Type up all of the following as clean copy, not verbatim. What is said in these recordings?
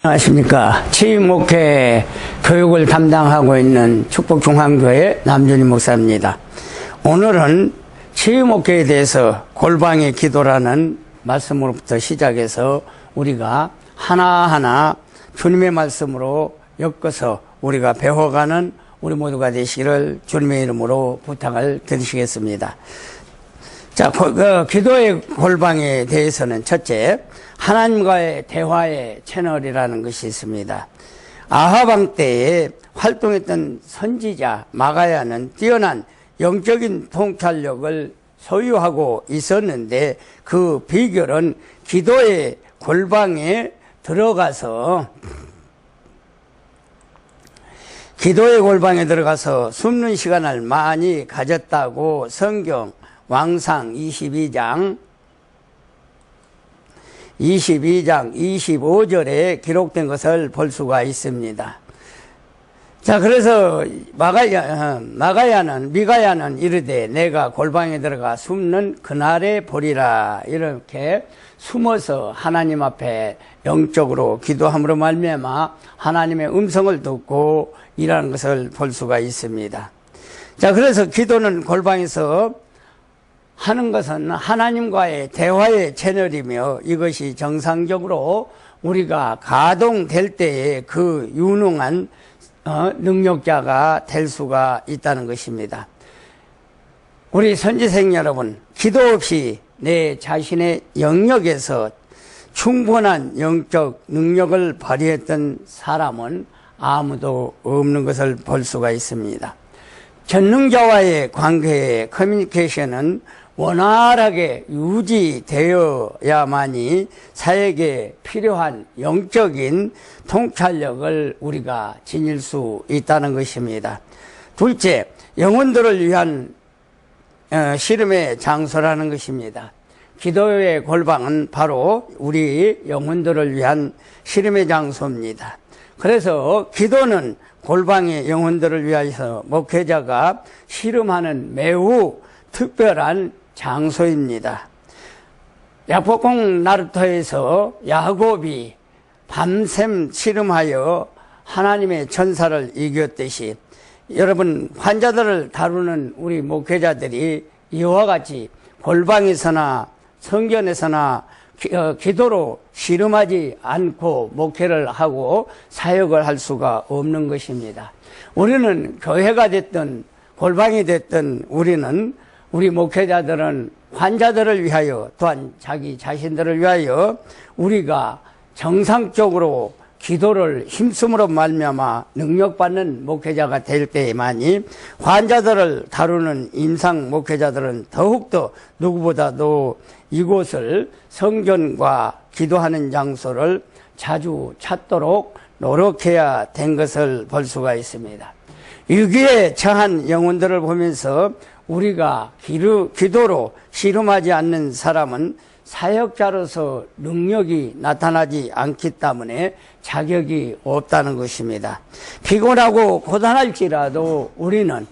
안녕하십니까. 치유목회 교육을 담당하고 있는 축복중앙교회 남준희 목사입니다. 오늘은 치유목회에 대해서 골방의 기도라는 말씀으로부터 시작해서 우리가 하나하나 주님의 말씀으로 엮어서 우리가 배워가는 우리 모두가 되시기를 주님의 이름으로 부탁을 드리시겠습니다. 자, 기도의 골방에 대해서는 첫째, 하나님과의 대화의 채널이라는 것이 있습니다. 아합 왕 때에 활동했던 선지자 마가야는 뛰어난 영적인 통찰력을 소유하고 있었는데 그 비결은 기도의 골방에 들어가서 숨는 시간을 많이 가졌다고 성경 왕상 22장 25절에 기록된 것을 볼 수가 있습니다. 자, 그래서 미가야는 이르되 내가 골방에 들어가 숨는 그날에 보리라. 이렇게 숨어서 하나님 앞에 영적으로 기도함으로 말미암아 하나님의 음성을 듣고 일하는 것을 볼 수가 있습니다. 자, 그래서 기도는 골방에서 하는 것은 하나님과의 대화의 채널이며 이것이 정상적으로 우리가 가동될 때에 그 유능한 능력자가 될 수가 있다는 것입니다. 우리 선지생 여러분, 기도 없이 내 자신의 영역에서 충분한 영적 능력을 발휘했던 사람은 아무도 없는 것을 볼 수가 있습니다. 전능자와의 관계의 커뮤니케이션은 원활하게 유지되어야만이 사역에 필요한 영적인 통찰력을 우리가 지닐 수 있다는 것입니다. 둘째, 영혼들을 위한 씨름의 장소라는 것입니다. 기도의 골방은 바로 우리 영혼들을 위한 씨름의 장소입니다. 그래서 기도는 골방의 영혼들을 위해서 목회자가 씨름하는 매우 특별한 장소입니다. 야복공 나루토에서 야곱이 밤샘 씨름하여 하나님의 천사를 이겼듯이 여러분, 환자들을 다루는 우리 목회자들이 이와 같이 골방에서나 성전에서나 기도로 씨름하지 않고 목회를 하고 사역을 할 수가 없는 것입니다. 우리는 교회가 됐든 골방이 됐든 우리 목회자들은 환자들을 위하여 또한 자기 자신들을 위하여 우리가 정상적으로 기도를 힘쓰므로 말미암아 능력받는 목회자가 될 때에만이 환자들을 다루는 임상 목회자들은 더욱더 누구보다도 이곳을 성전과 기도하는 장소를 자주 찾도록 노력해야 된 것을 볼 수가 있습니다. 위기에 처한 영혼들을 보면서 우리가 기도로 씨름하지 않는 사람은 사역자로서 능력이 나타나지 않기 때문에 자격이 없다는 것입니다. 피곤하고 고단할지라도 우리는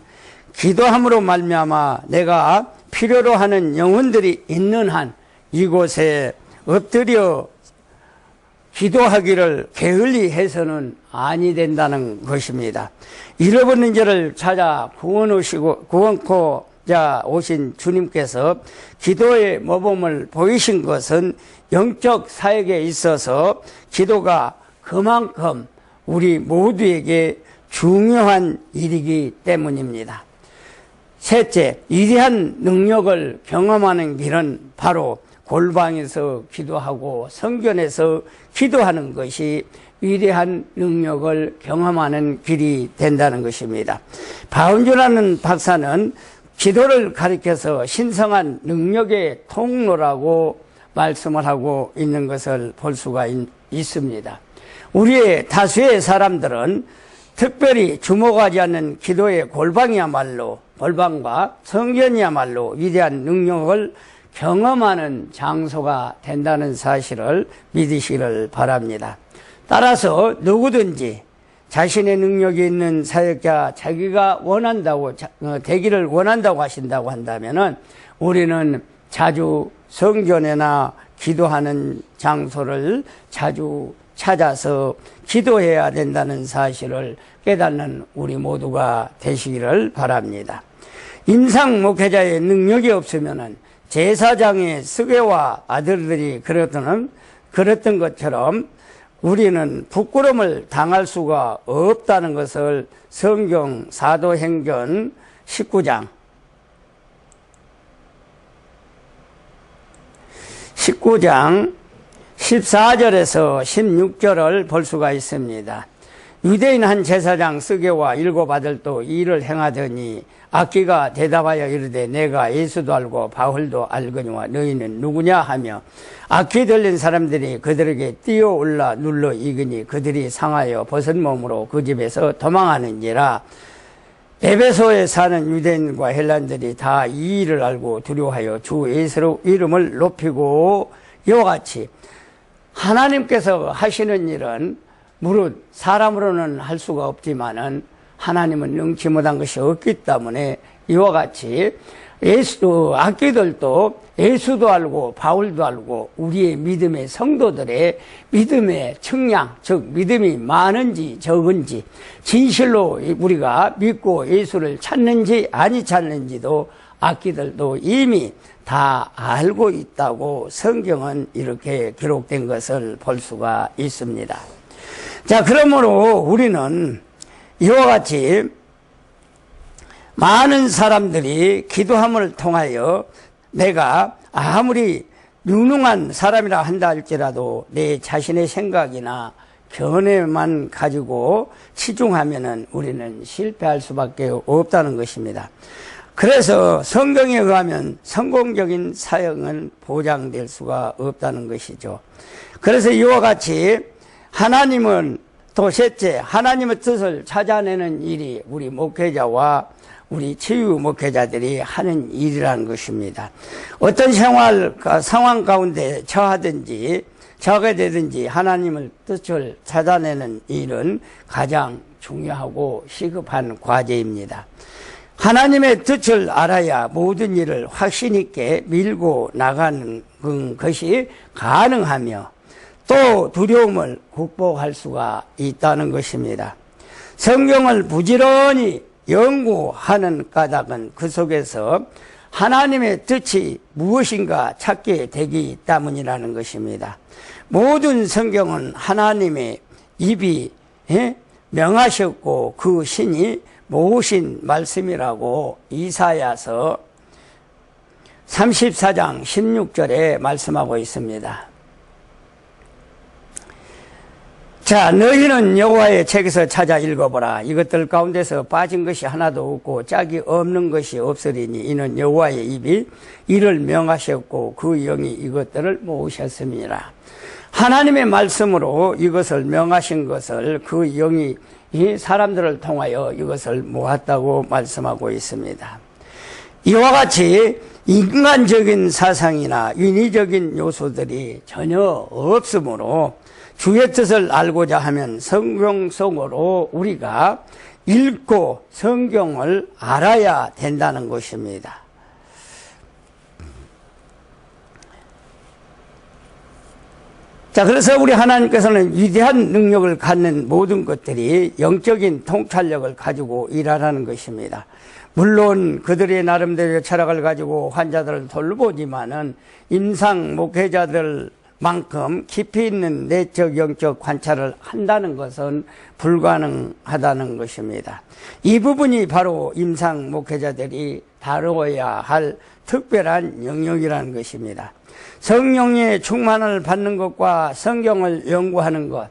기도함으로 말미암아 내가 필요로 하는 영혼들이 있는 한 이곳에 엎드려 기도하기를 게을리 해서는 아니 된다는 것입니다. 잃어버린 자를 찾아 구원코자 오신 주님께서 기도의 모범을 보이신 것은 영적 사역에 있어서 기도가 그만큼 우리 모두에게 중요한 일이기 때문입니다. 셋째, 위대한 능력을 경험하는 길은 바로 골방에서 기도하고 성전에서 기도하는 것이 위대한 능력을 경험하는 길이 된다는 것입니다. 바운주라는 박사는 기도를 가리켜서 신성한 능력의 통로라고 말씀을 하고 있는 것을 볼 수가 있습니다. 우리의 다수의 사람들은 특별히 주목하지 않는 기도의 골방과 성전이야말로 위대한 능력을 경험하는 장소가 된다는 사실을 믿으시기를 바랍니다. 따라서 누구든지 자신의 능력이 있는 사역자 자기가 되기를 원한다고 하신다고 한다면은 우리는 자주 성전에나 기도하는 장소를 자주 찾아서 기도해야 된다는 사실을 깨닫는 우리 모두가 되시기를 바랍니다. 임상 목회자의 능력이 없으면은 제사장의 스게와 아들들이 그랬던 것처럼 우리는 부끄러움을 당할 수가 없다는 것을 성경 사도행전 19장 14절에서 16절을 볼 수가 있습니다. 유대인 한 제사장 스게와 7 아들도 이 일을 행하더니 악기가 대답하여 이르되 내가 예수도 알고 바울도 알거니와 너희는 누구냐 하며 악기 들린 사람들이 그들에게 뛰어올라 눌러 이기니 그들이 상하여 벗은 몸으로 그 집에서 도망하는지라. 에베소에 사는 유대인과 헬란들이 다 이 일을 알고 두려워하여 주 예수 이름을 높이고 이와 같이 하나님께서 하시는 일은 무릇 사람으로는 할 수가 없지만은 하나님은 능치 못한 것이 없기 때문에 이와 같이 악기들도 예수도 알고 바울도 알고 우리의 믿음의 성도들의 믿음의 측량, 즉 믿음이 많은지 적은지 진실로 우리가 믿고 예수를 찾는지 아니 찾는지도 악기들도 이미 다 알고 있다고 성경은 이렇게 기록된 것을 볼 수가 있습니다. 자, 그러므로 우리는 이와 같이 많은 사람들이 기도함을 통하여 내가 아무리 유능한 사람이라 한다 할지라도 내 자신의 생각이나 견해만 가지고 치중하면은 우리는 실패할 수밖에 없다는 것입니다. 그래서 성경에 의하면 성공적인 사역은 보장될 수가 없다는 것이죠. 그래서 이와 같이 하나님은 또 셋째, 하나님의 뜻을 찾아내는 일이 우리 목회자와 우리 치유 목회자들이 하는 일이라는 것입니다. 어떤 상황 가운데 처하게 되든지 하나님의 뜻을 찾아내는 일은 가장 중요하고 시급한 과제입니다. 하나님의 뜻을 알아야 모든 일을 확신 있게 밀고 나가는 것이 가능하며 또 두려움을 극복할 수가 있다는 것입니다. 성경을 부지런히 연구하는 까닭은 그 속에서 하나님의 뜻이 무엇인가 찾게 되기 때문이라는 것입니다. 모든 성경은 하나님의 입이 명하셨고 그 신이 모으신 말씀이라고 이사야서 34장 16절에 말씀하고 있습니다. 자, 너희는 여호와의 책에서 찾아 읽어보라. 이것들 가운데서 빠진 것이 하나도 없고 짝이 없는 것이 없으리니 이는 여호와의 입이 이를 명하셨고 그 영이 이것들을 모으셨음이라. 하나님의 말씀으로 이것을 명하신 것을 그 영이 이 사람들을 통하여 이것을 모았다고 말씀하고 있습니다. 이와 같이 인간적인 사상이나 인위적인 요소들이 전혀 없으므로 주의 뜻을 알고자 하면 성경 속으로 우리가 읽고 성경을 알아야 된다는 것입니다. 자, 그래서 우리 하나님께서는 위대한 능력을 갖는 모든 것들이 영적인 통찰력을 가지고 일하라는 것입니다. 물론 그들의 나름대로의 철학을 가지고 환자들을 돌보지만은 임상 목회자들만큼 깊이 있는 내적 영적 관찰을 한다는 것은 불가능하다는 것입니다. 이 부분이 바로 임상 목회자들이 다루어야 할 특별한 영역이라는 것입니다. 성령의 충만을 받는 것과 성경을 연구하는 것,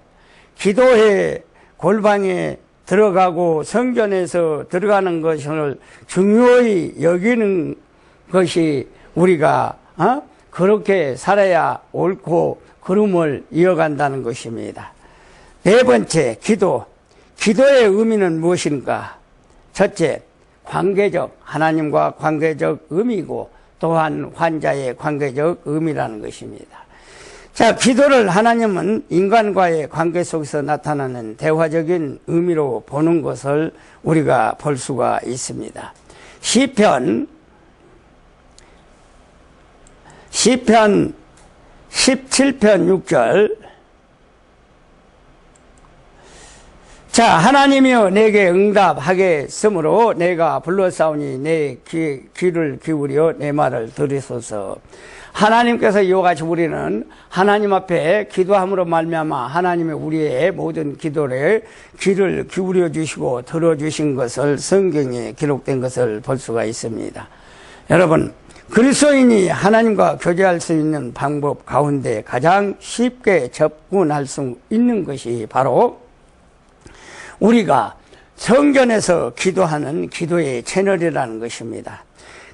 기도의 골방에 들어가고 성전에서 들어가는 것을 중요히 여기는 것이 우리가 그렇게 살아야 옳고 그름을 이어간다는 것입니다. 네 번째, 기도. 기도의 의미는 무엇인가? 첫째, 관계적, 하나님과 관계적 의미고 또한 환자의 관계적 의미라는 것입니다. 자, 기도를 하나님은 인간과의 관계 속에서 나타나는 대화적인 의미로 보는 것을 우리가 볼 수가 있습니다. 시편 17편 6절 자, 하나님이여 내게 응답하겠으므로 내가 불러싸우니 내 귀를 기울여 내 말을 들으소서. 하나님께서 이와 같이 우리는 하나님 앞에 기도함으로 말미암아 하나님의 우리의 모든 기도를 귀를 기울여 주시고 들어주신 것을 성경에 기록된 것을 볼 수가 있습니다. 여러분, 그리스도인이 하나님과 교제할 수 있는 방법 가운데 가장 쉽게 접근할 수 있는 것이 바로 우리가 성전에서 기도하는 기도의 채널이라는 것입니다.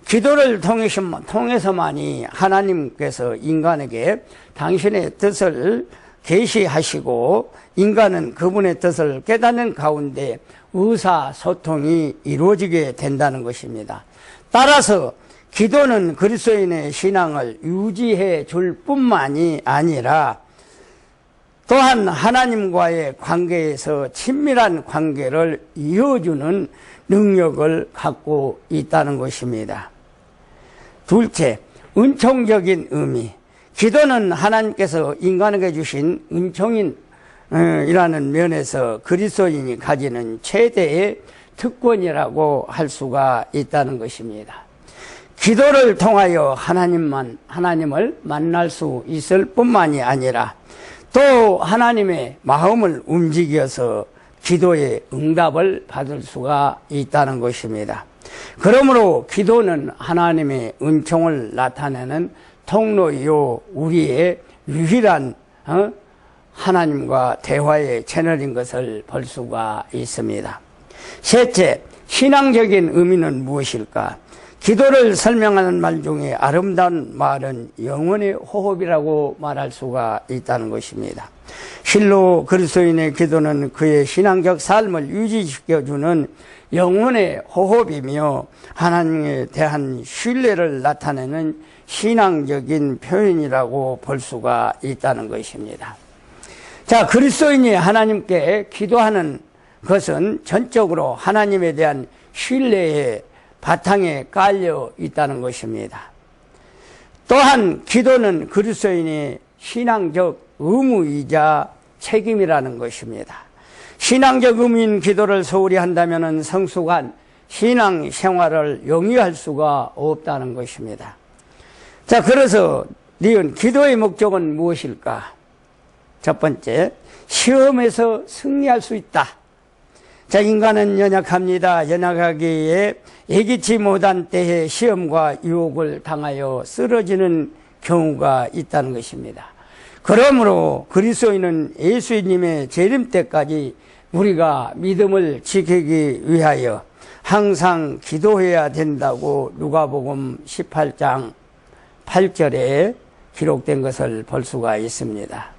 기도를 통해서만이 하나님께서 인간에게 당신의 뜻을 계시하시고 인간은 그분의 뜻을 깨닫는 가운데 의사소통이 이루어지게 된다는 것입니다. 따라서 기도는 그리스도인의 신앙을 유지해 줄 뿐만이 아니라 또한 하나님과의 관계에서 친밀한 관계를 이어주는 능력을 갖고 있다는 것입니다. 둘째, 은총적인 의미. 기도는 하나님께서 인간에게 주신 은총이라는 면에서 그리스도인이 가지는 최대의 특권이라고 할 수가 있다는 것입니다. 기도를 통하여 하나님을 만날 수 있을 뿐만이 아니라 또 하나님의 마음을 움직여서 기도의 응답을 받을 수가 있다는 것입니다. 그러므로 기도는 하나님의 은총을 나타내는 통로이요 우리의 유일한 하나님과 대화의 채널인 것을 볼 수가 있습니다. 셋째, 신앙적인 의미는 무엇일까? 기도를 설명하는 말 중에 아름다운 말은 영혼의 호흡이라고 말할 수가 있다는 것입니다. 실로 그리스도인의 기도는 그의 신앙적 삶을 유지시켜주는 영혼의 호흡이며 하나님에 대한 신뢰를 나타내는 신앙적인 표현이라고 볼 수가 있다는 것입니다. 자, 그리스도인이 하나님께 기도하는 것은 전적으로 하나님에 대한 신뢰의 바탕에 깔려 있다는 것입니다. 또한 기도는 그리스도인의 신앙적 의무이자 책임이라는 것입니다. 신앙적 의무인 기도를 소홀히 한다면 성숙한 신앙 생활을 영위할 수가 없다는 것입니다. 자, 그래서 니은 기도의 목적은 무엇일까? 첫 번째, 시험에서 승리할 수 있다. 자, 인간은 연약합니다. 연약하기에 예기치 못한 때에 시험과 유혹을 당하여 쓰러지는 경우가 있다는 것입니다. 그러므로 그리스도인은 예수님의 재림 때까지 우리가 믿음을 지키기 위하여 항상 기도해야 된다고 누가복음 18장 8절에 기록된 것을 볼 수가 있습니다.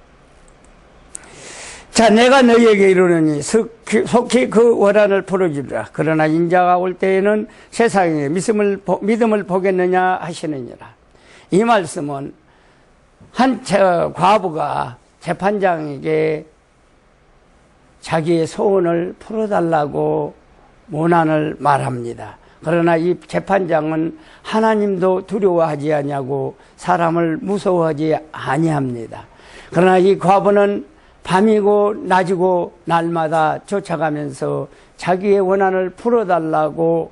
자, 내가 너희에게 이르노니 속히 그 원한을 풀어주리라. 그러나 인자가 올 때에는 세상에 믿음을 보겠느냐 하시느니라. 이 말씀은 한 과부가 재판장에게 자기의 소원을 풀어달라고 원한을 말합니다. 그러나 이 재판장은 하나님도 두려워하지 아니하고 사람을 무서워하지 아니합니다. 그러나 이 과부는 밤이고 낮이고 날마다 쫓아가면서 자기의 원한을 풀어달라고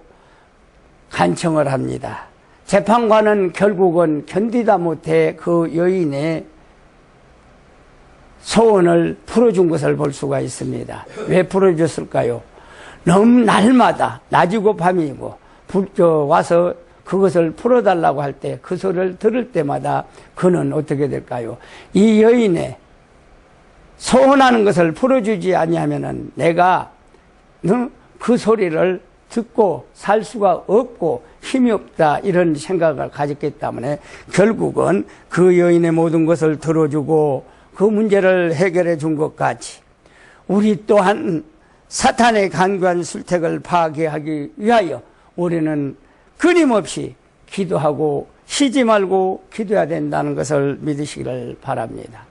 간청을 합니다. 재판관은 결국은 견디다 못해 그 여인의 소원을 풀어준 것을 볼 수가 있습니다. 왜 풀어줬을까요? 너무 날마다 낮이고 밤이고 와서 그것을 풀어달라고 할 때 그 소리를 들을 때마다 그는 어떻게 될까요? 이 여인의 소원하는 것을 풀어주지 아니하면은 내가 그 소리를 듣고 살 수가 없고 힘이 없다 이런 생각을 가졌기 때문에 결국은 그 여인의 모든 것을 들어주고 그 문제를 해결해 준 것 같이 우리 또한 사탄의 간교한 술택을 파괴하기 위하여 우리는 끊임없이 기도하고 쉬지 말고 기도해야 된다는 것을 믿으시기를 바랍니다.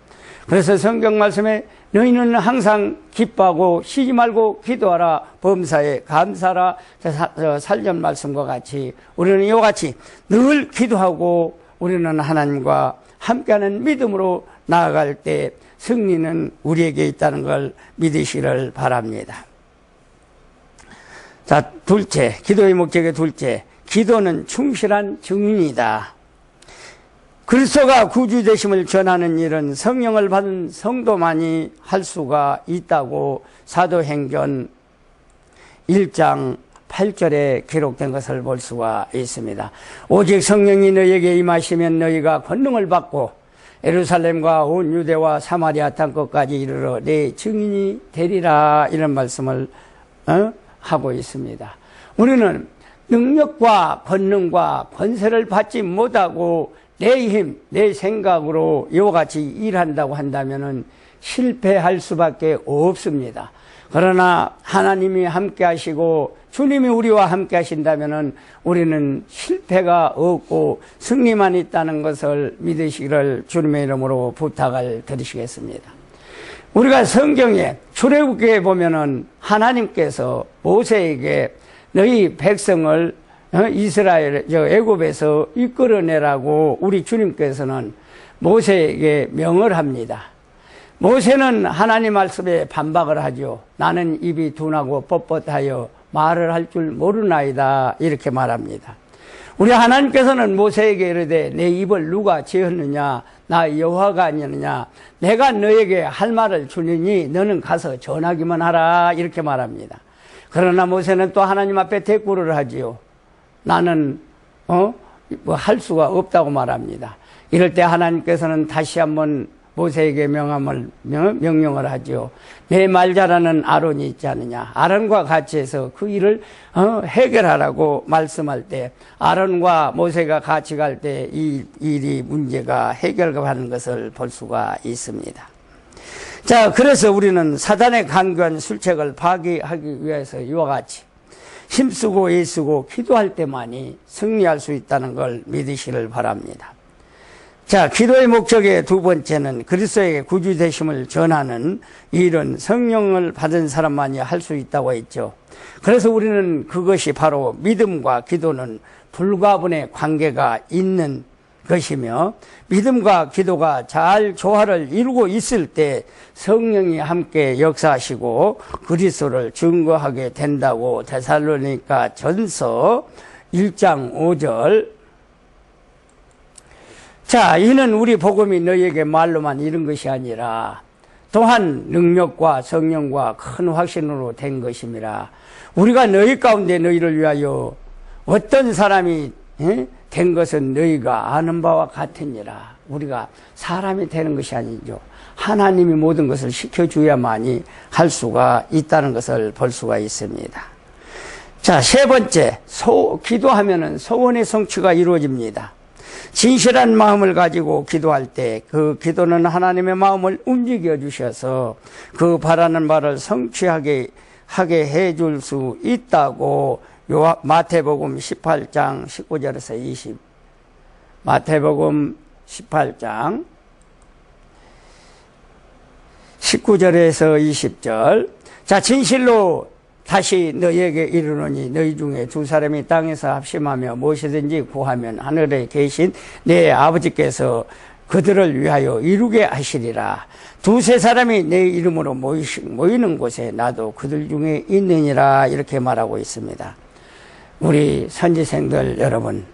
그래서 성경 말씀에 너희는 항상 기뻐하고 쉬지 말고 기도하라 범사에 감사하라 살전 말씀과 같이 우리는 이와 같이 늘 기도하고 우리는 하나님과 함께하는 믿음으로 나아갈 때 승리는 우리에게 있다는 걸 믿으시기를 바랍니다. 자, 둘째, 기도의 목적의 둘째, 기도는 충실한 증인이다. 그리스도가 구주되심을 전하는 일은 성령을 받은 성도만이 할 수가 있다고 사도행전 1장 8절에 기록된 것을 볼 수가 있습니다. 오직 성령이 너희에게 임하시면 너희가 권능을 받고 예루살렘과 온 유대와 사마리아 땅끝까지 이르러 내 증인이 되리라, 이런 말씀을 하고 있습니다. 우리는 능력과 권능과 권세를 받지 못하고 내 힘, 내 생각으로 이와 같이 일한다고 한다면 실패할 수밖에 없습니다. 그러나 하나님이 함께 하시고 주님이 우리와 함께 하신다면 우리는 실패가 없고 승리만 있다는 것을 믿으시기를 주님의 이름으로 부탁을 드리시겠습니다. 우리가 성경에 출애굽기에 보면은 하나님께서 모세에게 너희 백성을 이스라엘 애굽에서 이끌어내라고 우리 주님께서는 모세에게 명을 합니다. 모세는 하나님 말씀에 반박을 하죠. 나는 입이 둔하고 뻣뻣하여 말을 할 줄 모르나이다, 이렇게 말합니다. 우리 하나님께서는 모세에게 이르되 내 입을 누가 지었느냐, 나 여호와가 아니느냐, 내가 너에게 할 말을 주느니 너는 가서 전하기만 하라, 이렇게 말합니다. 그러나 모세는 또 하나님 앞에 대꾸를 하지요. 나는 할 수가 없다고 말합니다. 이럴 때 하나님께서는 다시 한번 모세에게 명령을 하죠. 내 말 잘하는 아론이 있지 않느냐, 아론과 같이 해서 그 일을 해결하라고 말씀할 때 아론과 모세가 같이 갈 때 이 일이 문제가 해결하는 것을 볼 수가 있습니다. 자, 그래서 우리는 사단의 간교한 술책을 파괴하기 위해서 이와 같이 힘쓰고 애쓰고 기도할 때만이 승리할 수 있다는 걸 믿으시길 바랍니다. 자, 기도의 목적의 두 번째는 그리스도에게 구주되심을 전하는 일은 성령을 받은 사람만이 할 수 있다고 했죠. 그래서 우리는 그것이 바로 믿음과 기도는 불가분의 관계가 있는 것이며, 믿음과 기도가 잘 조화를 이루고 있을 때 성령이 함께 역사하시고 그리스도를 증거하게 된다고 데살로니가 전서 1장 5절. 자, 이는 우리 복음이 너희에게 말로만 이른 것이 아니라 또한 능력과 성령과 큰 확신으로 된 것임이라. 우리가 너희 가운데 너희를 위하여 어떤 사람이 된 것은 너희가 아는 바와 같으니라. 우리가 사람이 되는 것이 아니죠. 하나님이 모든 것을 시켜줘야만이 할 수가 있다는 것을 볼 수가 있습니다. 자, 세 번째, 기도하면은 소원의 성취가 이루어집니다. 진실한 마음을 가지고 기도할 때 그 기도는 하나님의 마음을 움직여 주셔서 그 바라는 바를 성취하게 해줄 수 있다고 마태복음 18장 19절에서 20, 마태복음 18장 19절에서 20절. 자, 진실로 다시 너희에게 이르노니 너희 중에 두 사람이 땅에서 합심하며 무엇이든지 구하면 하늘에 계신 내 아버지께서 그들을 위하여 이루게 하시리라. 두세 사람이 내 이름으로 모이는 곳에 나도 그들 중에 있느니라, 이렇게 말하고 있습니다. 우리 선지생들 여러분,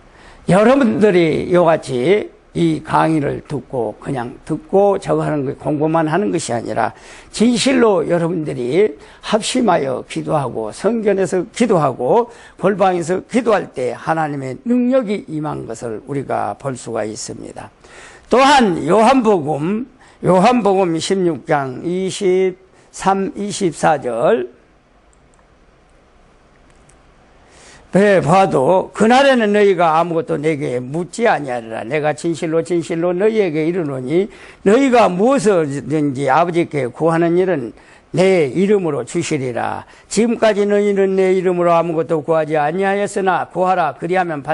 여러분들이 이와 같이 이 강의를 듣고 그냥 듣고 저거 하는 거 공부만 하는 것이 아니라 진실로 여러분들이 합심하여 기도하고 성전에서 기도하고 골방에서 기도할 때 하나님의 능력이 임한 것을 우리가 볼 수가 있습니다. 또한 요한복음 16장 23, 24절 봐도 그날에는 너희가 아무것도 내게 묻지 아니하리라. 내가 진실로 너희에게 이르노니 너희가 무엇이든지 아버지께 구하는 일은 내 이름으로 주시리라. 지금까지 너희는 내 이름으로 아무것도 구하지 아니하였으나 구하라. 그리하면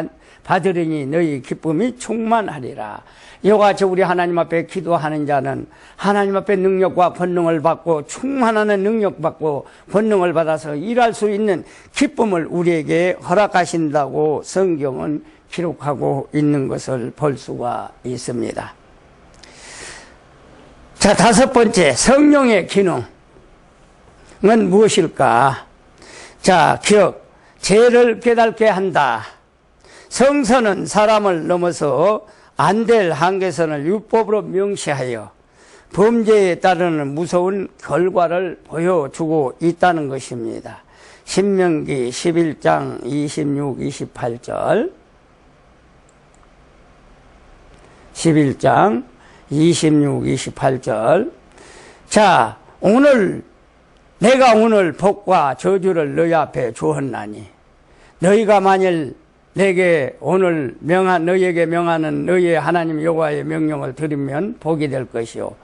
받으리니 너희 기쁨이 충만하리라. 이와 같이 우리 하나님 앞에 기도하는 자는 하나님 앞에 능력과 권능을 받고 충만한 능력 받고 권능을 받아서 일할 수 있는 기쁨을 우리에게 허락하신다고 성경은 기록하고 있는 것을 볼 수가 있습니다. 자, 다섯 번째, 성령의 기능은 무엇일까? 자, 기억. 죄를 깨닫게 한다. 성서는 사람을 넘어서 안 될 한계선을 율법으로 명시하여 범죄에 따르는 무서운 결과를 보여주고 있다는 것입니다. 신명기 11장 26, 28절 11장 26, 28절 자, 내가 오늘 복과 저주를 너희 앞에 주었나니 너희가 만일 내게 오늘 너희에게 명하는 너희의 하나님 여호와의 명령을 들으면 복이 될 것이요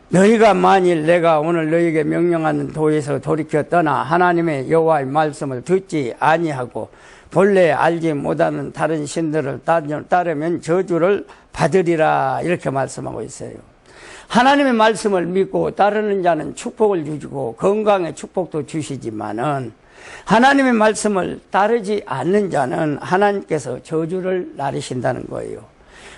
너희가 만일 내가 오늘 너희에게 명령하는 도에서 돌이켜 떠나 하나님의 여호와의 말씀을 듣지 아니하고 본래 알지 못하는 다른 신들을 따르면 저주를 받으리라 이렇게 말씀하고 있어요. 하나님의 말씀을 믿고 따르는 자는 축복을 주시고 건강의 축복도 주시지만은 하나님의 말씀을 따르지 않는 자는 하나님께서 저주를 나르신다는 거예요.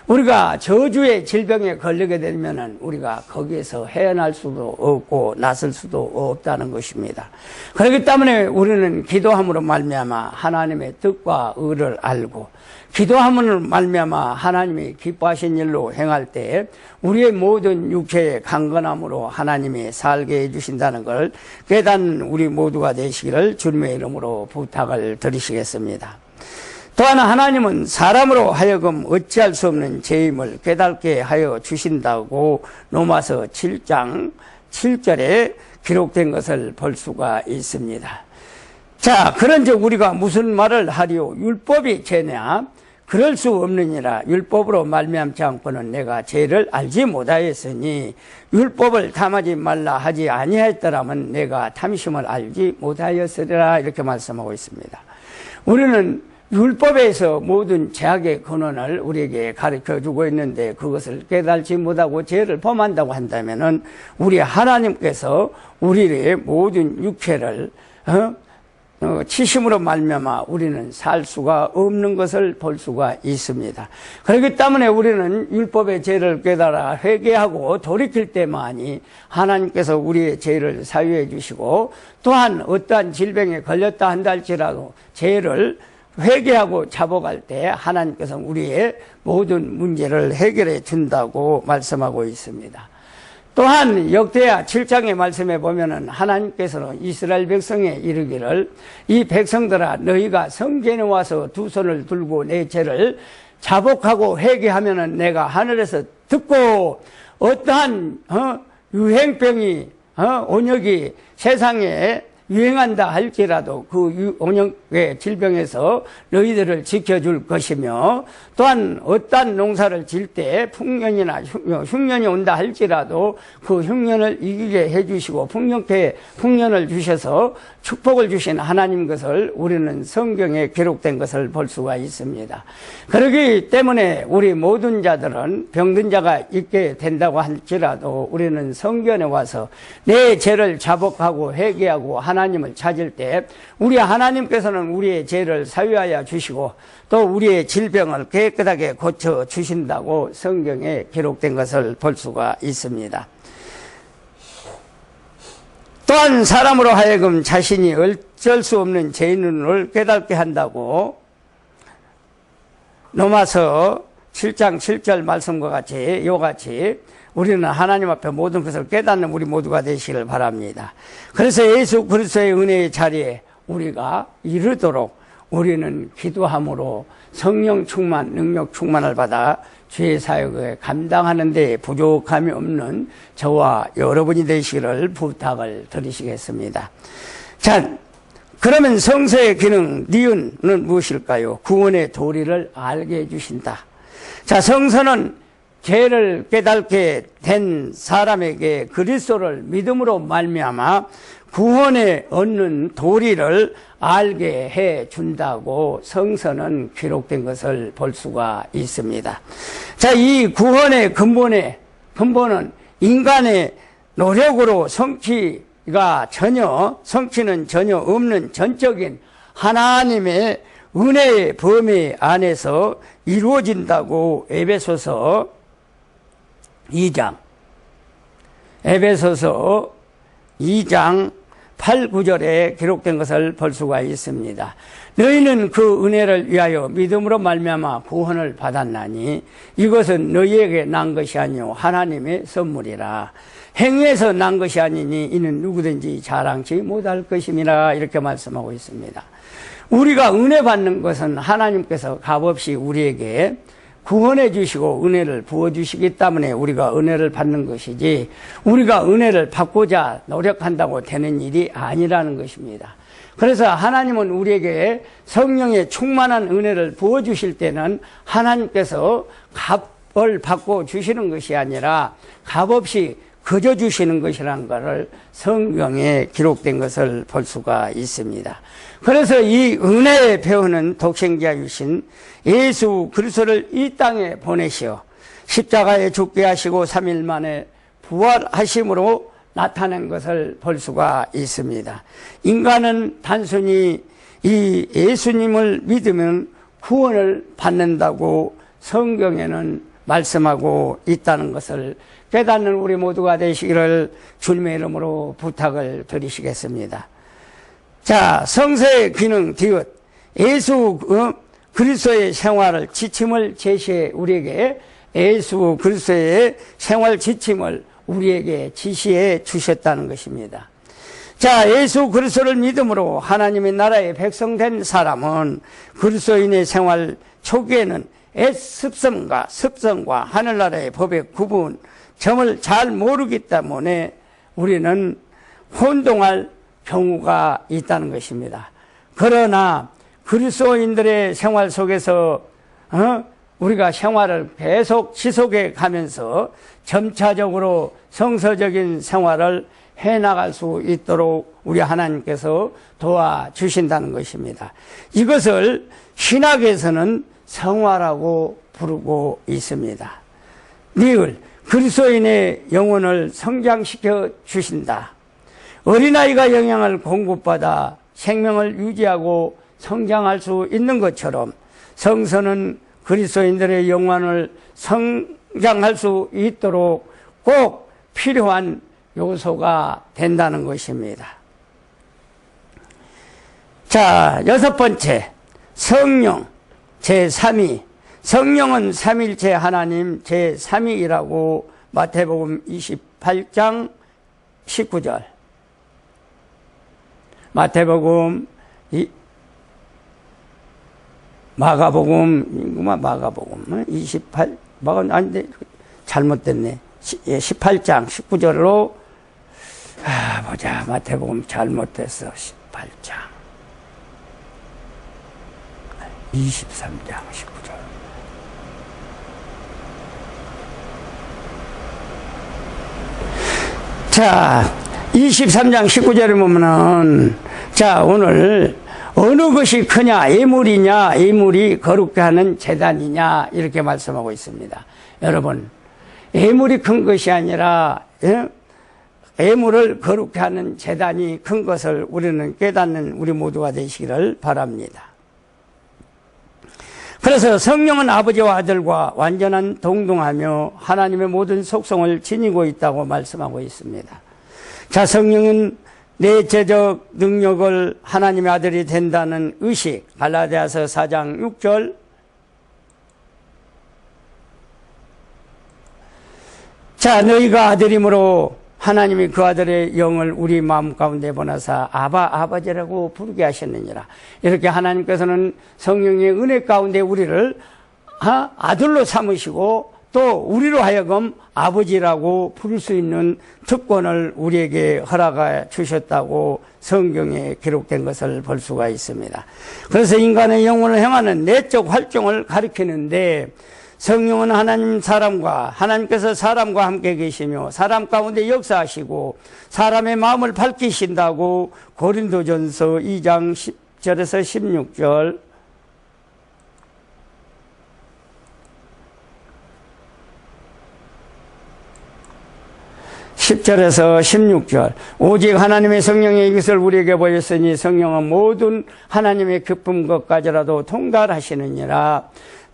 우리가 저주의 질병에 걸리게 되면은 우리가 거기에서 헤어날 수도 없고 나설 수도 없다는 것입니다. 그렇기 때문에 우리는 기도함으로 말미암아 하나님의 뜻과 의를 알고 기도함으로 말미암아 하나님이 기뻐하신 일로 행할 때 우리의 모든 육체의 강건함으로 하나님이 살게 해주신다는 걸 깨닫는 우리 모두가 되시기를 주님의 이름으로 부탁을 드리시겠습니다. 또한 하나님은 사람으로 하여금 어찌할 수 없는 죄임을 깨닫게 하여 주신다고 로마서 7장 7절에 기록된 것을 볼 수가 있습니다. 자, 그런즉 우리가 무슨 말을 하리요? 율법이 죄냐? 그럴 수 없느니라. 율법으로 말미암지 않고는 내가 죄를 알지 못하였으니 율법을 탐하지 말라 하지 아니하였더라면 내가 탐심을 알지 못하였으리라 이렇게 말씀하고 있습니다. 우리는 율법에서 모든 죄악의 근원을 우리에게 가르쳐주고 있는데 그것을 깨달지 못하고 죄를 범한다고 한다면은 우리 하나님께서 우리의 모든 육체를 치심으로 말미암아 우리는 살 수가 없는 것을 볼 수가 있습니다. 그렇기 때문에 우리는 율법의 죄를 깨달아 회개하고 돌이킬 때만이 하나님께서 우리의 죄를 사유해 주시고 또한 어떠한 질병에 걸렸다 한다 할지라도 죄를 회개하고 자복할 때 하나님께서 우리의 모든 문제를 해결해 준다고 말씀하고 있습니다. 또한 역대하 7장의 말씀에 보면은 하나님께서는 이스라엘 백성에 이르기를 이 백성들아 너희가 성전에 와서 두 손을 들고 내 죄를 자복하고 회개하면은 내가 하늘에서 듣고 어떠한 유행병이 온역이 세상에 유행한다 할지라도 그 온역의 질병에서 너희들을 지켜줄 것이며 또한 어떠한 농사를 질 때 풍년이나 흉년이 온다 할지라도 그 흉년을 이기게 해주시고 풍년을 주셔서 축복을 주신 하나님 것을 우리는 성경에 기록된 것을 볼 수가 있습니다. 그렇기 때문에 우리 모든 자들은 병든 자가 있게 된다고 할지라도 우리는 성전에 와서 내 죄를 자복하고 회개하고 하나님을 찾을 때 우리 하나님께서는 우리의 죄를 사유하여 주시고 또 우리의 질병을 깨끗하게 고쳐 주신다고 성경에 기록된 것을 볼 수가 있습니다. 또한 사람으로 하여금 자신이 어쩔 수 없는 죄인을 깨닫게 한다고 로마서 7장 7절 말씀과 같이 이와 같이 우리는 하나님 앞에 모든 것을 깨닫는 우리 모두가 되시기를 바랍니다. 그래서 예수 그리스도의 은혜의 자리에 우리가 이르도록 우리는 기도함으로 성령 충만, 능력 충만을 받아 죄 사역을 감당하는 데 부족함이 없는 저와 여러분이 되시기를 부탁을 드리시겠습니다. 자, 그러면 성서의 기능, 니은은 무엇일까요? 구원의 도리를 알게 해주신다. 자, 성서는 죄를 깨닫게 된 사람에게 그리스도를 믿음으로 말미암아 구원에 얻는 도리를 알게 해 준다고 성서는 기록된 것을 볼 수가 있습니다. 자, 이 구원의 근본은 인간의 노력으로 성취는 전혀 없는 전적인 하나님의 은혜의 범위 안에서 이루어진다고 에베소서 2장 8, 9절에 기록된 것을 볼 수가 있습니다. 너희는 그 은혜를 위하여 믿음으로 말미암아 구원을 받았나니 이것은 너희에게 난 것이 아니요 하나님의 선물이라. 행위에서 난 것이 아니니 이는 누구든지 자랑치 못할 것임이라. 이렇게 말씀하고 있습니다. 우리가 은혜 받는 것은 하나님께서 값없이 우리에게 구원해 주시고 은혜를 부어주시기 때문에 우리가 은혜를 받는 것이지, 우리가 은혜를 받고자 노력한다고 되는 일이 아니라는 것입니다. 그래서 하나님은 우리에게 성령의 충만한 은혜를 부어주실 때는 하나님께서 값을 받고 주시는 것이 아니라 값없이 거저 주시는 것이라는 것을 성경에 기록된 것을 볼 수가 있습니다. 그래서 이 은혜의 배우는 독생자이신 예수 그리스도를 이 땅에 보내시어 십자가에 죽게 하시고 3일 만에 부활하심으로 나타낸 것을 볼 수가 있습니다. 인간은 단순히 이 예수님을 믿으면 구원을 받는다고 성경에는 말씀하고 있다는 것을 깨닫는 우리 모두가 되시기를 주님의 이름으로 부탁을 드리시겠습니다. 자, 성서의 기능 디귿, 예수 그리스도의 생활을 지침을 제시해 우리에게 예수 그리스도의 생활 지침을 우리에게 지시해 주셨다는 것입니다. 자, 예수 그리스도를 믿음으로 하나님의 나라의 백성된 사람은 그리스도인의 생활 초기에는 옛 습성과 하늘나라의 법의 구분 점을 잘 모르기 때문에 우리는 혼동할 경우가 있다는 것입니다. 그러나 그리스도인들의 생활 속에서 우리가 생활을 계속 지속해 가면서 점차적으로 성서적인 생활을 해나갈 수 있도록 우리 하나님께서 도와주신다는 것입니다. 이것을 신학에서는 성화라고 부르고 있습니다. 늘 그리스도인의 영혼을 성장시켜 주신다. 어린아이가 영양을 공급받아 생명을 유지하고 성장할 수 있는 것처럼 성서는 그리스도인들의 영혼을 성장할 수 있도록 꼭 필요한 요소가 된다는 것입니다. 자, 6번째, 성령 제3위. 성령은 삼일체 하나님 제3위라고 마태복음 28장 19절, 마태복음, 마가복음 28, 아닌데 잘못됐네. 18장 19절로 보자. 마태복음 잘못됐어. 18장 23장 19절. 자, 23장 19절에 보면은, 자, 오늘 어느 것이 크냐, 예물이냐, 예물이 거룩게 하는 제단이냐, 이렇게 말씀하고 있습니다. 여러분, 예물이 큰 것이 아니라 예물을 거룩게 하는 제단이 큰 것을 우리는 깨닫는 우리 모두가 되시기를 바랍니다. 그래서 성령은 아버지와 아들과 완전한 동등하며 하나님의 모든 속성을 지니고 있다고 말씀하고 있습니다. 자, 성령은 내재적 능력을 하나님의 아들이 된다는 의식, 갈라디아서 4장 6절. 자, 너희가 아들이므로 하나님이 그 아들의 영을 우리 마음 가운데 보내사 아버지라고 부르게 하셨느니라. 이렇게 하나님께서는 성령의 은혜 가운데 우리를 아들로 삼으시고 또 우리로 하여금 아버지라고 부를 수 있는 특권을 우리에게 허락해 주셨다고 성경에 기록된 것을 볼 수가 있습니다. 그래서 인간의 영혼을 향하는 내적 활동을 가리키는데, 성령은 하나님께서 사람과 함께 계시며 사람 가운데 역사하시고 사람의 마음을 밝히신다고 고린도전서 2장 10절에서 16절, 10절에서 16절. 오직 하나님의 성령의 이것을 우리에게 보였으니 성령은 모든 하나님의 깊은 것까지라도 통달하시느니라.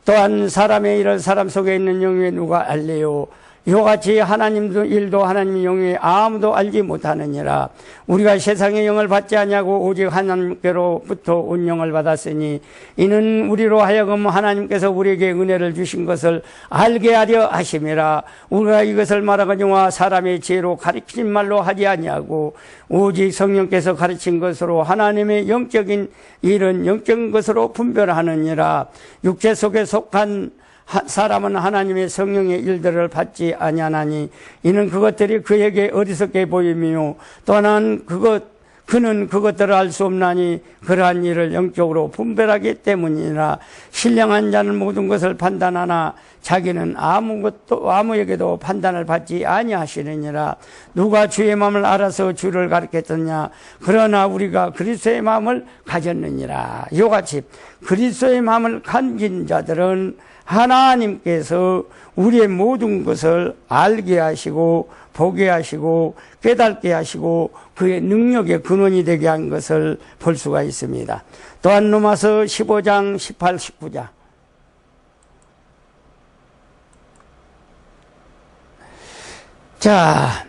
또한 사람의 일을 사람 속에 있는 영에 누가 알래요? 이와 같이 하나님도 일도 하나님의 영이 아무도 알지 못하느니라. 우리가 세상의 영을 받지 아니하고 오직 하나님께로부터 온 영을 받았으니 이는 우리로 하여금 하나님께서 우리에게 은혜를 주신 것을 알게 하려 하심이라. 우리가 이것을 말하거니와 사람의 지혜로 가르친 말로 하지 아니하고 오직 성령께서 가르친 것으로 하나님의 영적인 일은 영적인 것으로 분별하느니라. 육체 속에 속한 사람은 하나님의 성령의 일들을 받지 아니하나니 이는 그것들이 그에게 어리석게 보이며 또한 그는 그것들을 알 수 없나니 그러한 일을 영적으로 분별하기 때문이라. 신령한 자는 모든 것을 판단하나 자기는 아무에게도 판단을 받지 아니하시느니라. 누가 주의 마음을 알아서 주를 가르쳤느냐. 그러나 우리가 그리스도의 마음을 가졌느니라. 이와 같이 그리스도의 마음을 가진 자들은 하나님께서 우리의 모든 것을 알게 하시고 보게 하시고 깨닫게 하시고 그의 능력의 근원이 되게 한 것을 볼 수가 있습니다. 또한 로마서 15장 18, 19장. 자,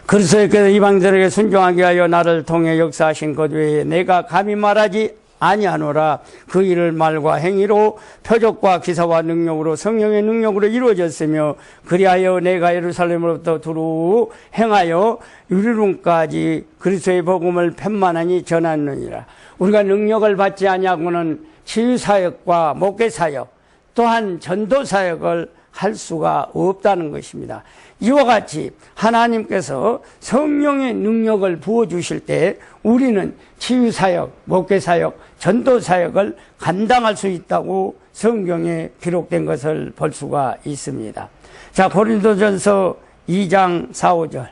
그리스도께서 이방인들에게 순종하게 하여 나를 통해 역사하신 것 외에 내가 감히 말하지 아니하노라. 그 일을 말과 행위로 표적과 기사와 능력으로 성령의 능력으로 이루어졌으며 그리하여 내가 예루살렘으로부터 두루 행하여 유리론까지 그리스도의 복음을 편만하니 전하느니라. 우리가 능력을 받지 아니하고는 치유사역과 목회사역 또한 전도사역을 할 수가 없다는 것입니다. 이와 같이 하나님께서 성령의 능력을 부어주실 때 우리는 치유사역, 목회사역, 전도사역을 감당할 수 있다고 성경에 기록된 것을 볼 수가 있습니다. 자, 고린도전서 2장 4, 5절.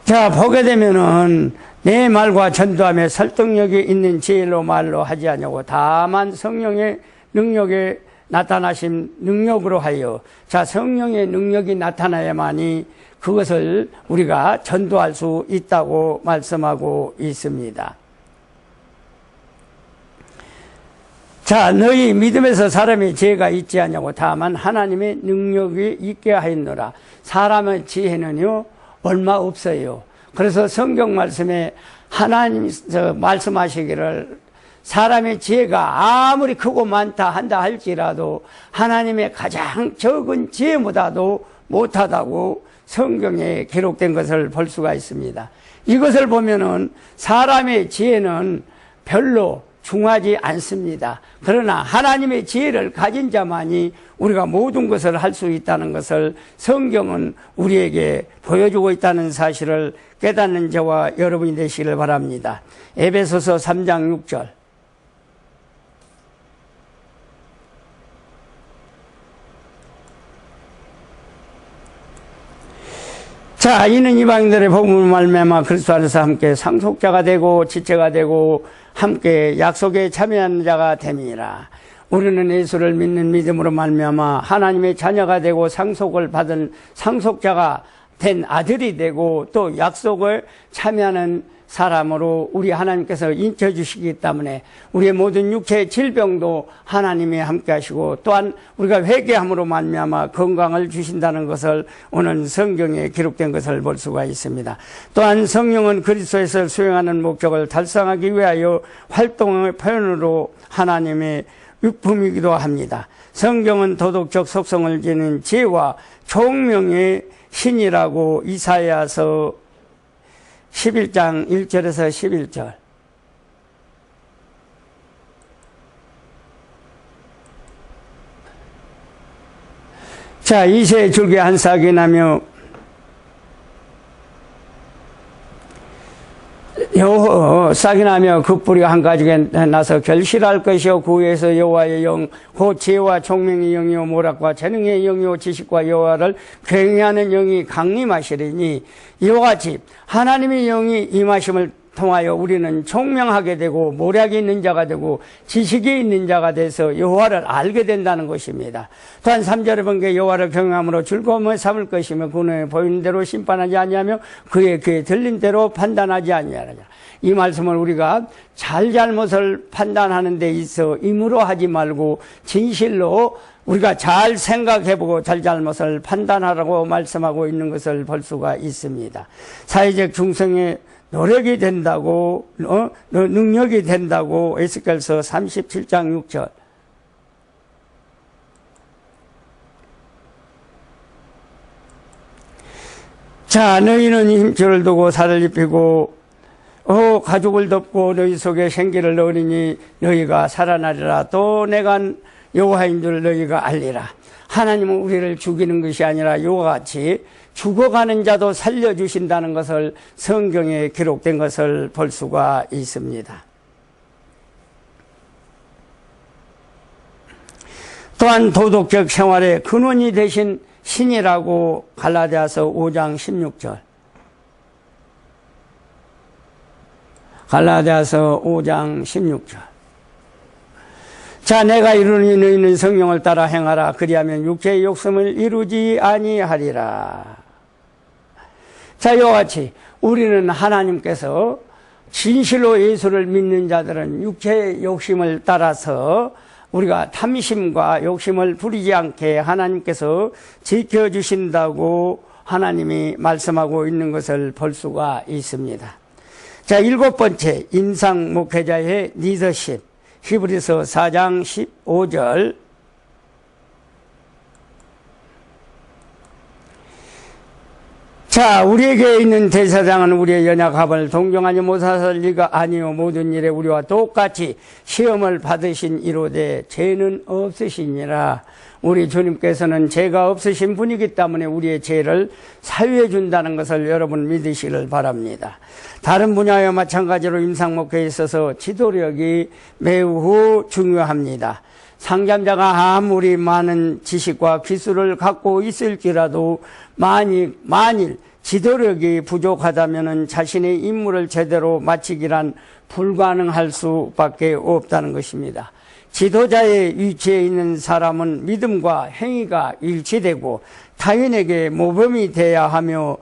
자, 보게 되면은 내 말과 전도함에 설득력이 있는 지혜로 말로 하지 아니하고 다만 성령의 능력에 나타나신 능력으로 하여, 자, 성령의 능력이 나타나야만이 그것을 우리가 전도할 수 있다고 말씀하고 있습니다. 자, 너희 믿음에서 사람의 지혜가 있지 않냐고 다만 하나님의 능력이 있게 하였노라. 사람의 지혜는요 얼마 없어요. 그래서 성경 말씀에 하나님 말씀하시기를 사람의 지혜가 아무리 크고 많다 한다 할지라도 하나님의 가장 적은 지혜보다도 못하다고 성경에 기록된 것을 볼 수가 있습니다. 이것을 보면은 사람의 지혜는 별로 중하지 않습니다. 그러나 하나님의 지혜를 가진 자만이 우리가 모든 것을 할 수 있다는 것을 성경은 우리에게 보여주고 있다는 사실을 깨닫는 저와 여러분이 되시기를 바랍니다. 에베소서 3장 6절. 자, 이는 이방인들의 복음을 말미암아 그리스도 안에서 함께 상속자가 되고 지체가 되고 함께 약속에 참여하는 자가 됨이니라. 우리는 예수를 믿는 믿음으로 말미암아 하나님의 자녀가 되고 상속을 받은 상속자가 된 아들이 되고 또 약속을 참여하는 사람으로 우리 하나님께서 인쳐주시기 때문에 우리의 모든 육체의 질병도 하나님이 함께 하시고 또한 우리가 회개함으로 말미암아 건강을 주신다는 것을 오늘 성경에 기록된 것을 볼 수가 있습니다. 또한 성령은 그리스도에서 수행하는 목적을 달성하기 위하여 활동의 표현으로 하나님의 유품이기도 합니다. 성경은 도덕적 속성을 지닌 지혜와 총명의 신이라고 이사야서 11장 1절에서 11절. 자, 이새의 줄기 한 싹이 나며 싹이 나며 그 뿌리가 한 가지가 나서 결실할 것이요 그 위에서 여호와의 영 곧 지혜와 총명의 영이요 모략과 재능의 영이요 지식과 여호와를 경외하는 영이 강림하시리니 이와 같이 하나님의 영이 임하심을 통하여 우리는 총명하게 되고 모략이 있는 자가 되고 지식이 있는 자가 돼서 여호와를 알게 된다는 것입니다. 또한 3절에 본 게 여호와를 경외함으로 즐거움을 삼을 것이며 그 눈에 보이는 대로 심판하지 아니하며 그의 귀에 들린 대로 판단하지 아니하라. 이 말씀을 우리가 잘잘못을 판단하는 데 있어 임으로 하지 말고 진실로 우리가 잘 생각해보고 잘잘못을 판단하라고 말씀하고 있는 것을 볼 수가 있습니다. 사회적 중성의 노력이 된다고 능력이 된다고 에스겔서 37장 6절. 자, 너희는 힘줄을 두고 살을 입히고 가죽을 덮고 너희 속에 생기를 넣으니 너희가 살아나리라. 또 내가 여호와인 줄 너희가 알리라. 하나님은 우리를 죽이는 것이 아니라 이와 같이 죽어가는 자도 살려주신다는 것을 성경에 기록된 것을 볼 수가 있습니다. 또한 도덕적 생활의 근원이 되신 신이라고 갈라디아서 5장 16절. 갈라디아서 5장 16절. 자, 내가 이루니 너희는 성령을 따라 행하라. 그리하면 육체의 욕심을 이루지 아니하리라. 자, 이와 같이 우리는 하나님께서 진실로 예수를 믿는 자들은 육체의 욕심을 따라서 우리가 탐심과 욕심을 부리지 않게 하나님께서 지켜주신다고 하나님이 말씀하고 있는 것을 볼 수가 있습니다. 자, 7번째, 임상 목회자의 리더십. 히브리서 4장 15절. 자, 우리에게 있는 대사장은 우리의 연약함을 동정하지 못할 리가 아니요 모든 일에 우리와 똑같이 시험을 받으신 이로되 죄는 없으시니라. 우리 주님께서는 죄가 없으신 분이기 때문에 우리의 죄를 사유해 준다는 것을 여러분 믿으시길 바랍니다. 다른 분야와 마찬가지로 임상목회에 있어서 지도력이 매우 중요합니다. 상담자가 아무리 많은 지식과 기술을 갖고 있을지라도 만일 지도력이 부족하다면 자신의 임무를 제대로 마치기란 불가능할 수밖에 없다는 것입니다. 지도자의 위치에 있는 사람은 믿음과 행위가 일치되고 타인에게 모범이 돼야 하며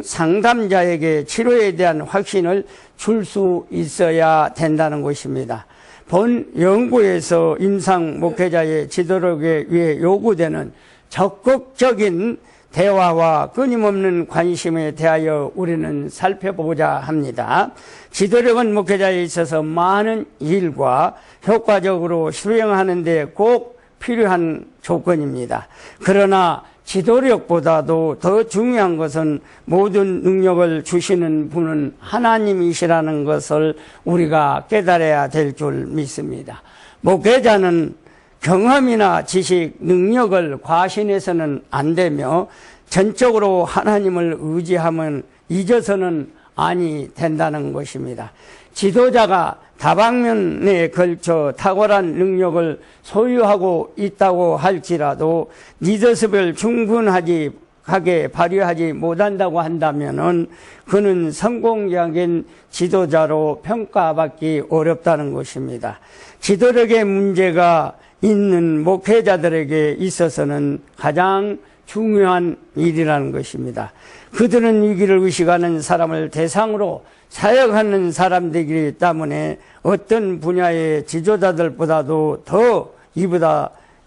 상담자에게 치료에 대한 확신을 줄 수 있어야 된다는 것입니다. 본 연구에서 임상 목회자의 지도력에 위해 요구되는 적극적인 대화와 끊임없는 관심에 대하여 우리는 살펴보고자 합니다. 지도력은 목회자에 있어서 많은 일과 효과적으로 수행하는 데 꼭 필요한 조건입니다. 그러나 지도력보다도 더 중요한 것은 모든 능력을 주시는 분은 하나님이시라는 것을 우리가 깨달아야 될 줄 믿습니다. 목회자는 경험이나 지식, 능력을 과신해서는 안 되며 전적으로 하나님을 의지하면 잊어서는 아니 된다는 것입니다. 지도자가 다방면에 걸쳐 탁월한 능력을 소유하고 있다고 할지라도 리더십을 충분하게 발휘하지 못한다고 한다면은 그는 성공적인 지도자로 평가받기 어렵다는 것입니다. 지도력의 문제가 있는 목회자들에게 있어서는 가장 중요한 일이라는 것입니다. 그들은 위기를 의식하는 사람을 대상으로 사역하는 사람들이기 때문에 어떤 분야의 지도자들보다도 더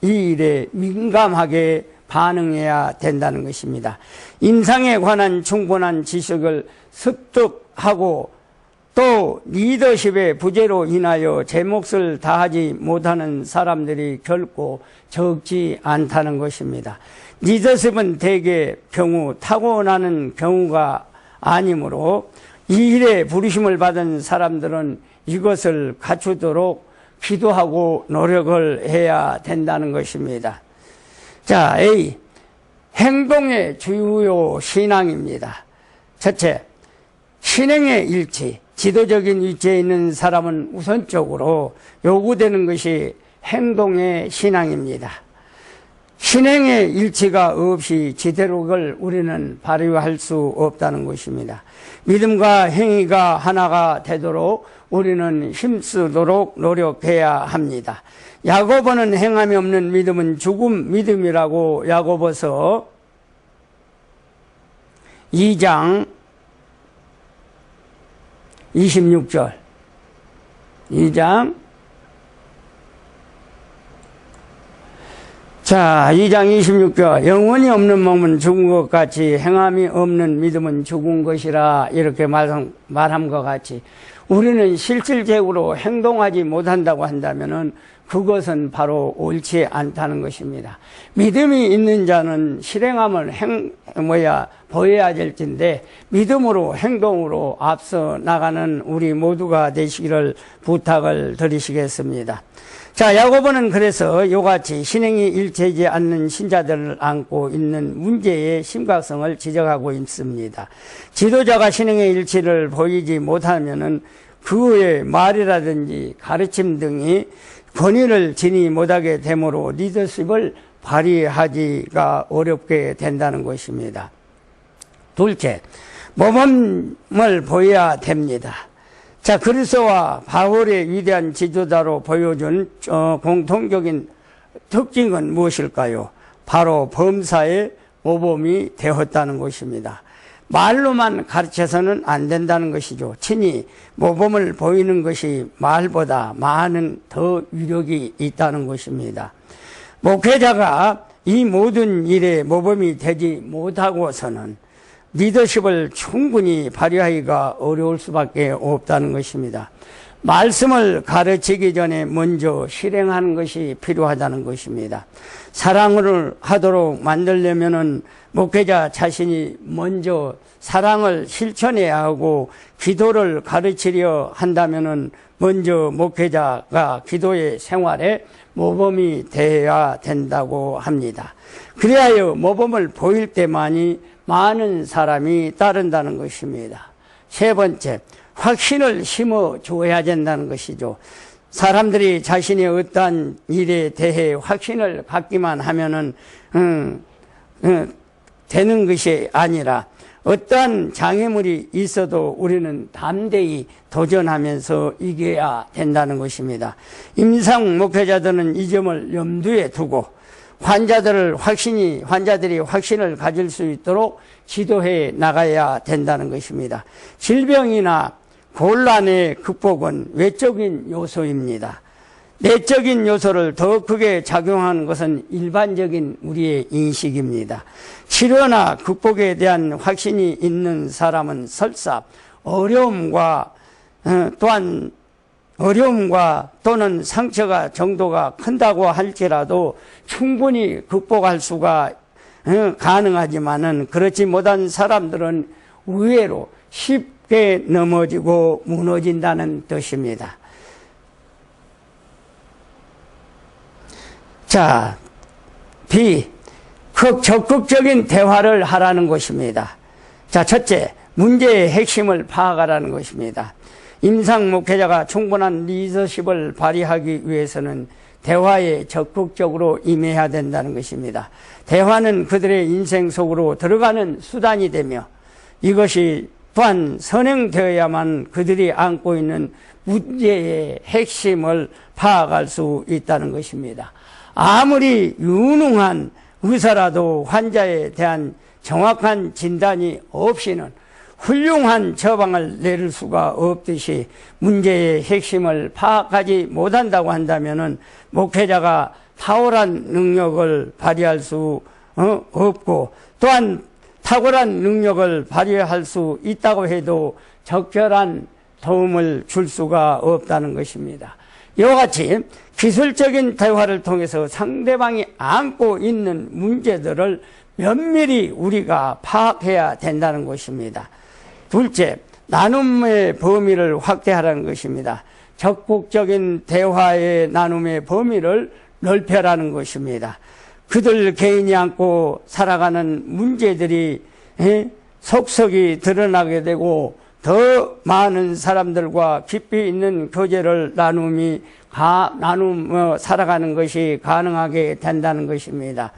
이 일에 민감하게 반응해야 된다는 것입니다. 임상에 관한 충분한 지식을 습득하고 또 리더십의 부재로 인하여 제 몫을 다하지 못하는 사람들이 결코 적지 않다는 것입니다. 리더십은 대개 경우 타고나는 경우가 아니므로 이 일에 부르심을 받은 사람들은 이것을 갖추도록 기도하고 노력을 해야 된다는 것입니다. 자, A. 행동의 주요 신앙입니다. 첫째, 신행의 일치. 지도적인 위치에 있는 사람은 우선적으로 요구되는 것이 행동의 신앙입니다. 신행의 일치가 없이 지대로를 우리는 발휘할 수 없다는 것입니다. 믿음과 행위가 하나가 되도록 우리는 힘쓰도록 노력해야 합니다. 야고보는 행함이 없는 믿음은 죽음 믿음이라고 야고보서 2장 26절 2장 26절 영혼이 없는 몸은 죽은 것 같이 행함이 없는 믿음은 죽은 것이라 이렇게 말한 것 같이 우리는 실질적으로 행동하지 못한다고 한다면은 그것은 바로 옳지 않다는 것입니다. 믿음이 있는 자는 실행함을 보여야 될 텐데 믿음으로 행동으로 앞서 나가는 우리 모두가 되시기를 부탁을 드리시겠습니다. 자, 야고보는 그래서 이같이 신행이 일치하지 않는 신자들을 안고 있는 문제의 심각성을 지적하고 있습니다. 지도자가 신행의 일치를 보이지 못하면은 그의 말이라든지 가르침 등이 권위를 지니 못하게 되므로 리더십을 발휘하기가 어렵게 된다는 것입니다. 둘째, 모범을 보여야 됩니다. 자, 그리스도와 바울의 위대한 지도자로 보여준 공통적인 특징은 무엇일까요? 바로 범사의 모범이 되었다는 것입니다. 말로만 가르쳐서는 안 된다는 것이죠. 친히 모범을 보이는 것이 말보다 많은 더 위력이 있다는 것입니다. 목회자가 이 모든 일에 모범이 되지 못하고서는 리더십을 충분히 발휘하기가 어려울 수밖에 없다는 것입니다. 말씀을 가르치기 전에 먼저 실행하는 것이 필요하다는 것입니다. 사랑을 하도록 만들려면은 목회자 자신이 먼저 사랑을 실천해야 하고 기도를 가르치려 한다면은 먼저 목회자가 기도의 생활에 모범이 되어야 된다고 합니다. 그리하여 모범을 보일 때만이 많은 사람이 따른다는 것입니다. 세 번째, 확신을 심어줘야 된다는 것이죠. 사람들이 자신의 어떠한 일에 대해 확신을 갖기만 하면은 되는 것이 아니라 어떠한 장애물이 있어도 우리는 담대히 도전하면서 이겨야 된다는 것입니다. 임상 목회자들은 이 점을 염두에 두고 환자들이 확신을 가질 수 있도록 지도해 나가야 된다는 것입니다. 질병이나 곤란의 극복은 외적인 요소입니다. 내적인 요소를 더 크게 작용하는 것은 일반적인 우리의 인식입니다. 치료나 극복에 대한 확신이 있는 사람은 설사 어려움과 또는 상처가 정도가 큰다고 할지라도 충분히 극복할 수가 가능하지만은 그렇지 못한 사람들은 의외로 쉽게 넘어지고 무너진다는 뜻입니다. 자, 적극적인 대화를 하라는 것입니다. 자, 첫째, 문제의 핵심을 파악하라는 것입니다. 임상 목회자가 충분한 리더십을 발휘하기 위해서는 대화에 적극적으로 임해야 된다는 것입니다. 대화는 그들의 인생 속으로 들어가는 수단이 되며 이것이 또한 선행되어야만 그들이 안고 있는 문제의 핵심을 파악할 수 있다는 것입니다. 아무리 유능한 의사라도 환자에 대한 정확한 진단이 없이는 훌륭한 처방을 내릴 수가 없듯이 문제의 핵심을 파악하지 못한다고 한다면은 목회자가 탁월한 능력을 발휘할 수 없고 또한 탁월한 능력을 발휘할 수 있다고 해도 적절한 도움을 줄 수가 없다는 것입니다. 이와 같이 기술적인 대화를 통해서 상대방이 안고 있는 문제들을 면밀히 우리가 파악해야 된다는 것입니다. 둘째, 나눔의 범위를 확대하라는 것입니다. 적극적인 대화의 나눔의 범위를 넓혀라는 것입니다. 그들 개인이 안고 살아가는 문제들이 속속이 드러나게 되고 더 많은 사람들과 깊이 있는 교제를 나누며 살아가는 것이 가능하게 된다는 것입니다.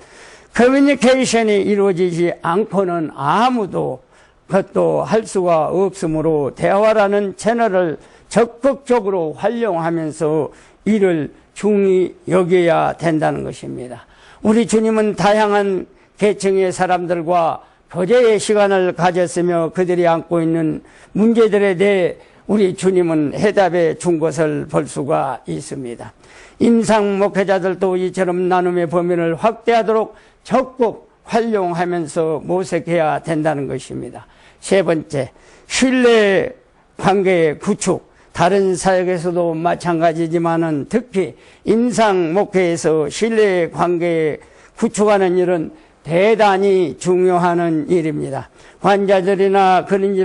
커뮤니케이션이 이루어지지 않고는 아무도 그것도 할 수가 없으므로 대화라는 채널을 적극적으로 활용하면서 이를 중히 여겨야 된다는 것입니다. 우리 주님은 다양한 계층의 사람들과 교제의 시간을 가졌으며 그들이 안고 있는 문제들에 대해 우리 주님은 해답해 준 것을 볼 수가 있습니다. 임상 목회자들도 이처럼 나눔의 범위를 확대하도록 적극 활용하면서 모색해야 된다는 것입니다. 세 번째, 신뢰 관계의 구축. 다른 사역에서도 마찬가지지만은 특히 임상 목회에서 신뢰 관계의 구축하는 일은 대단히 중요한 일입니다. 환자들이나 그런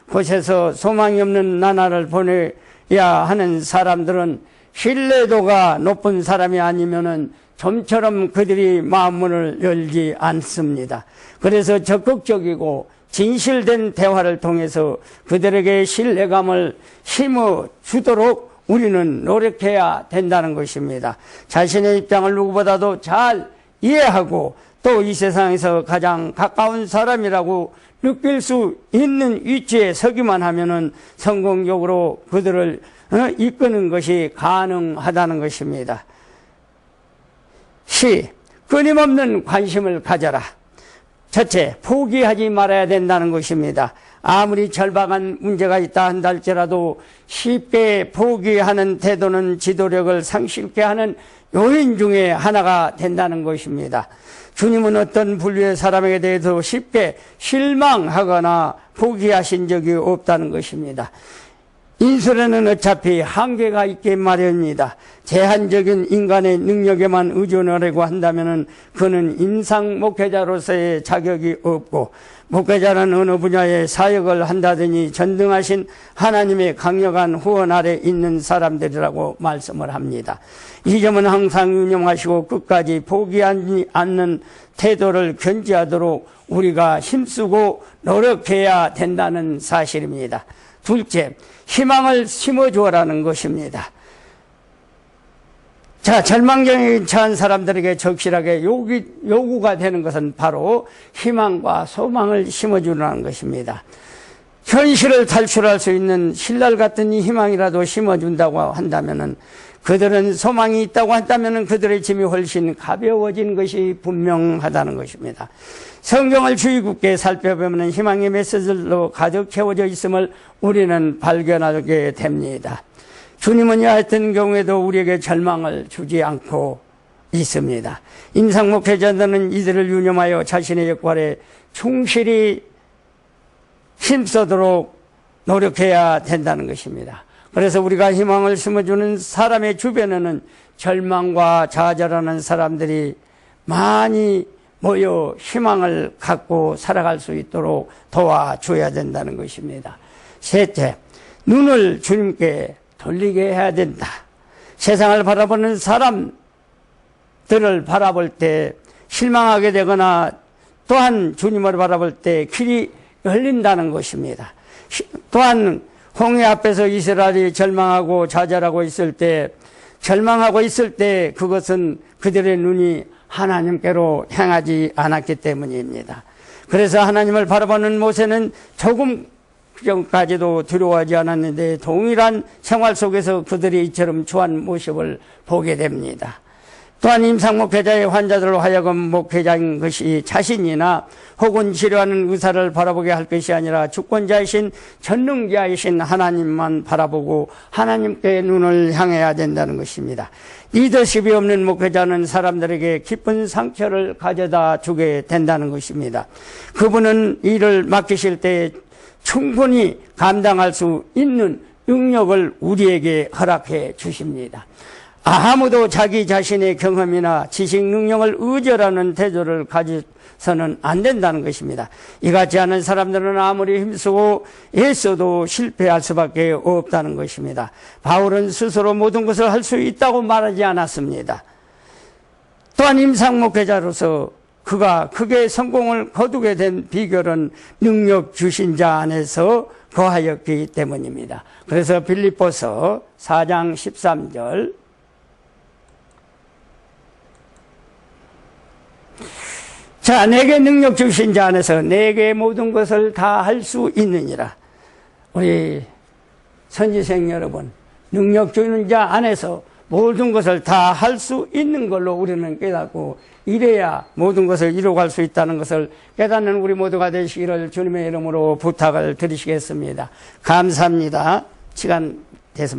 곳에서 소망이 없는 나날을 보내야 하는 사람들은 신뢰도가 높은 사람이 아니면은 좀처럼 그들이 마음문을 열지 않습니다. 그래서 적극적이고 진실된 대화를 통해서 그들에게 신뢰감을 심어주도록 우리는 노력해야 된다는 것입니다. 자신의 입장을 누구보다도 잘 이해하고 또 이 세상에서 가장 가까운 사람이라고 느낄 수 있는 위치에 서기만 하면은 성공적으로 그들을 이끄는 것이 가능하다는 것입니다. 끊임없는 관심을 가져라. 첫째, 포기하지 말아야 된다는 것입니다. 아무리 절박한 문제가 있다 한다 할지라도 쉽게 포기하는 태도는 지도력을 상실케 하는 요인 중에 하나가 된다는 것입니다. 주님은 어떤 분류의 사람에게 대해서 쉽게 실망하거나 포기하신 적이 없다는 것입니다. 인술에는 어차피 한계가 있기 마련입니다. 제한적인 인간의 능력에만 의존하려고 한다면 그는 임상 목회자로서의 자격이 없고, 목회자는 어느 분야의 사역을 한다더니 전능하신 하나님의 강력한 후원 아래 있는 사람들이라고 말씀을 합니다. 이 점은 항상 유념하시고 끝까지 포기하지 않는 태도를 견지하도록 우리가 힘쓰고 노력해야 된다는 사실입니다. 둘째, 희망을 심어주어라는 것입니다. 자, 절망적인 처한 사람들에게 적실하게 요구가 되는 것은 바로 희망과 소망을 심어주라는 것입니다. 현실을 탈출할 수 있는 신랄 같은 이 희망이라도 심어준다고 한다면은, 그들은 소망이 있다고 한다면은 그들의 짐이 훨씬 가벼워진 것이 분명하다는 것입니다. 성경을 주의 깊게 살펴보면 희망의 메시지로 가득 채워져 있음을 우리는 발견하게 됩니다. 주님은 여하튼 경우에도 우리에게 절망을 주지 않고 있습니다. 임상 목회자들은 이들을 유념하여 자신의 역할에 충실히 힘쓰도록 노력해야 된다는 것입니다. 그래서 우리가 희망을 심어주는 사람의 주변에는 절망과 좌절하는 사람들이 많이 모여 희망을 갖고 살아갈 수 있도록 도와줘야 된다는 것입니다. 셋째, 눈을 주님께 돌리게 해야 된다. 세상을 바라보는 사람들을 바라볼 때 실망하게 되거나 또한 주님을 바라볼 때 길이 열린다는 것입니다. 또한 홍해 앞에서 이스라엘이 절망하고 좌절하고 있을 때 그것은 그들의 눈이 하나님께로 향하지 않았기 때문입니다. 그래서 하나님을 바라보는 모세는 조금 전까지도 두려워하지 않았는데 동일한 생활 속에서 그들이 이처럼 추한 모습을 보게 됩니다. 또한 임상 목회자의 환자들로 하여금 목회자인 것이 자신이나 혹은 치료하는 의사를 바라보게 할 것이 아니라 주권자이신 전능자이신 하나님만 바라보고 하나님께 눈을 향해야 된다는 것입니다. 리더십이 없는 목회자는 사람들에게 깊은 상처를 가져다 주게 된다는 것입니다. 그분은 일을 맡기실 때 충분히 감당할 수 있는 능력을 우리에게 허락해 주십니다. 아무도 자기 자신의 경험이나 지식 능력을 의존하는 태도를 가져서는 안 된다는 것입니다. 이같지 않은 사람들은 아무리 힘쓰고 애써도 실패할 수밖에 없다는 것입니다. 바울은 스스로 모든 것을 할 수 있다고 말하지 않았습니다. 또한 임상 목회자로서 그가 크게 성공을 거두게 된 비결은 능력 주신 자 안에서 거하였기 때문입니다. 그래서 빌립보서 4장 13절 자, 내게 능력 주신 자 안에서 내게 모든 것을 다 할 수 있느니라. 우리 선지생 여러분, 능력 주는 자 안에서 모든 것을 다 할 수 있는 걸로 우리는 깨닫고 이래야 모든 것을 이루어갈 수 있다는 것을 깨닫는 우리 모두가 되시기를 주님의 이름으로 부탁을 드리시겠습니다. 감사합니다. 시간 돼서